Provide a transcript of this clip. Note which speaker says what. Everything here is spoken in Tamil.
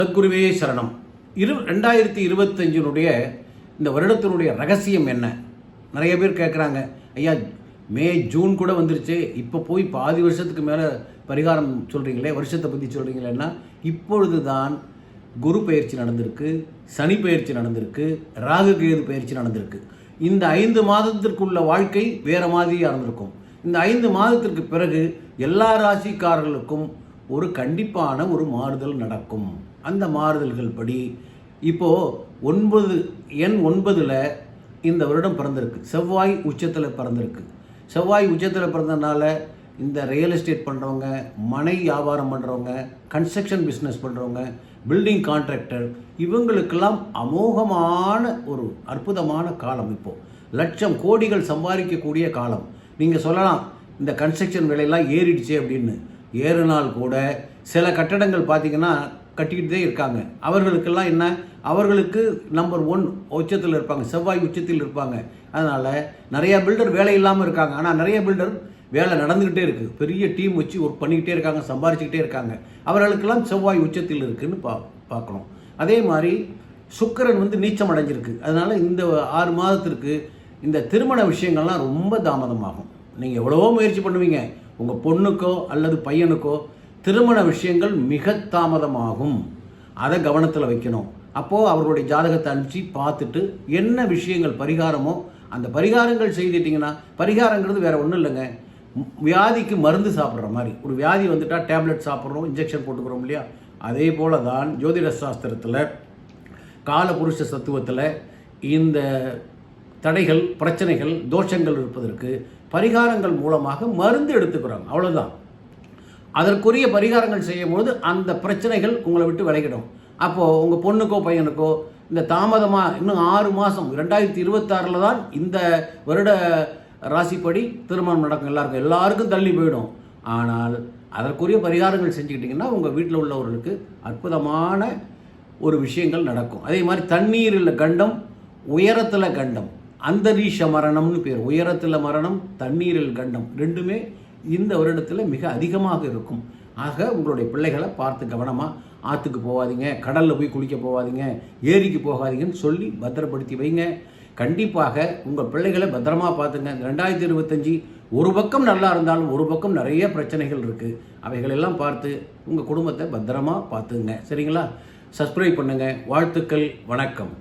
Speaker 1: சத்குருவே சரணம். 2025 இந்த வருடத்தினுடைய ரகசியம் என்ன? நிறைய பேர் கேட்குறாங்க, ஐயா மே ஜூன் கூட வந்துருச்சு, இப்போ போய் பாதி வருஷத்துக்கு மேலே பரிகாரம் சொல்கிறீங்களே, வருஷத்தை பற்றி சொல்கிறீங்களேன்னா, இப்பொழுது தான் குரு பயிற்சி நடந்திருக்கு, சனி பயிற்சி நடந்திருக்கு, ராகு கேது பயிற்சி நடந்திருக்கு. இந்த 5 மாதத்திற்குள்ள வாழ்க்கை வேறு மாதிரியாக இருந்திருக்கும். இந்த 5 மாதத்திற்கு பிறகு எல்லா ராசிக்காரர்களுக்கும் ஒரு கண்டிப்பான ஒரு மாறுதல் நடக்கும். அந்த மாறுதல்கள் படி இப்போது எண் 9 இந்த வருடம் பிறந்திருக்கு. செவ்வாய் உச்சத்தில் பிறந்திருக்கு. செவ்வாய் உச்சத்தில் பிறந்ததுனால இந்த ரியல் எஸ்டேட் பண்ணுறவங்க, மனை வியாபாரம் பண்ணுறவங்க, கன்ஸ்ட்ரக்ஷன் பிஸ்னஸ் பண்ணுறவங்க, பில்டிங் கான்ட்ராக்டர், இவங்களுக்கெல்லாம் அமோகமான ஒரு அற்புதமான காலம். இப்போது லட்சம் கோடிகள் சம்பாதிக்கக்கூடிய காலம். நீங்கள் சொல்லலாம், இந்த கன்ஸ்ட்ரக்ஷன் விலையெல்லாம் ஏறிடுச்சு அப்படின்னு. ஏறினால் கூட சில கட்டடங்கள் பார்த்திங்கன்னா கட்டிக்கிட்டே இருக்காங்க. அவர்களுக்கெல்லாம் என்ன, அவர்களுக்கு நம்பர் 1 உச்சத்தில் இருப்பாங்க, செவ்வாய் உச்சத்தில் இருப்பாங்க. அதனால் நிறையா பில்டர் வேலை இல்லாமல் இருக்காங்க. ஆனால் நிறைய பில்டர் வேலை நடந்துக்கிட்டே இருக்குது, பெரிய டீம் வச்சு ஒர்க் பண்ணிக்கிட்டே இருக்காங்க, சம்பாரிச்சுக்கிட்டே இருக்காங்க. அவர்களுக்கெல்லாம் செவ்வாய் உச்சத்தில் இருக்குதுன்னு பார்க்கணும். அதே மாதிரி சுக்கிரன் நீச்சம் அடைஞ்சிருக்கு. அதனால் இந்த 6 மாதத்திற்கு இந்த திருமண விஷயங்கள்லாம் ரொம்ப தாமதமாகும். நீங்கள் எவ்வளவோ முயற்சி பண்ணுவீங்க, உங்கள் பொண்ணுக்கோ அல்லது பையனுக்கோ திருமண விஷயங்கள் மிக தாமதமாகும். அதை கவனத்தில் வைக்கணும். அப்போது அவர்களுடைய ஜாதகத்தை அனுப்பிச்சு பார்த்துட்டு என்ன விஷயங்கள் பரிகாரமோ அந்த பரிகாரங்கள் செய்துட்டிங்கன்னா, பரிகாரங்கிறது வேறு ஒன்றும் இல்லைங்க, வியாதிக்கு மருந்து சாப்பிட்ற மாதிரி. ஒரு வியாதி வந்துட்டால் டேப்லெட் சாப்பிட்றோம், இன்ஜெக்ஷன் போட்டுக்கிறோம் இல்லையா? அதே போல தான் ஜோதிட சாஸ்திரத்தில், காலபுருஷ தத்துவத்தில் இந்த தடைகள், பிரச்சனைகள், தோஷங்கள் இருப்பதற்கு பரிகாரங்கள் மூலமாக மருந்து எடுத்துக்கிறாங்க. அவ்வளோதான். அதற்குரிய பரிகாரங்கள் செய்யும்போது அந்த பிரச்சனைகள் உங்களை விட்டு விலகிடும். அப்போது உங்கள் பொண்ணுக்கோ பையனுக்கோ இந்த தாமதமாக இன்னும் 6 மாதம் 2026 தான் இந்த வருட ராசிப்படி திருமணம் நடக்கும். எல்லாருக்கும் தள்ளி போயிடும். ஆனால் அதற்குரிய பரிகாரங்கள் செஞ்சுக்கிட்டிங்கன்னா உங்கள் வீட்டில் உள்ளவர்களுக்கு அற்புதமான ஒரு விஷயங்கள் நடக்கும். அதே மாதிரி தண்ணீரில் கண்டம், உயரத்தில் கண்டம், அந்தரீஷ மரணம்னு பேர். உயரத்தில் மரணம், தண்ணீரில் கண்டம், ரெண்டுமே இந்த வருடத்தில் மிக அதிகமாக இருக்கும். ஆக உங்களுடைய பிள்ளைகளை பார்த்து கவனமாக, ஆற்றுக்கு போகாதீங்க, கடலில் போய் குளிக்க போகாதீங்க, ஏரிக்கு போகாதீங்கன்னு சொல்லி பத்திரப்படுத்தி வைங்க. கண்டிப்பாக உங்கள் பிள்ளைகளை பத்திரமாக பார்த்துங்க. 2025 ஒரு பக்கம் நல்லா இருந்தாலும் ஒரு பக்கம் நிறைய பிரச்சனைகள் இருக்குது. அவைகளெல்லாம் பார்த்து உங்கள் குடும்பத்தை பத்திரமாக பார்த்துங்க. சரிங்களா? சப்ஸ்கிரைப் பண்ணுங்கள். வாழ்த்துக்கள். வணக்கம்.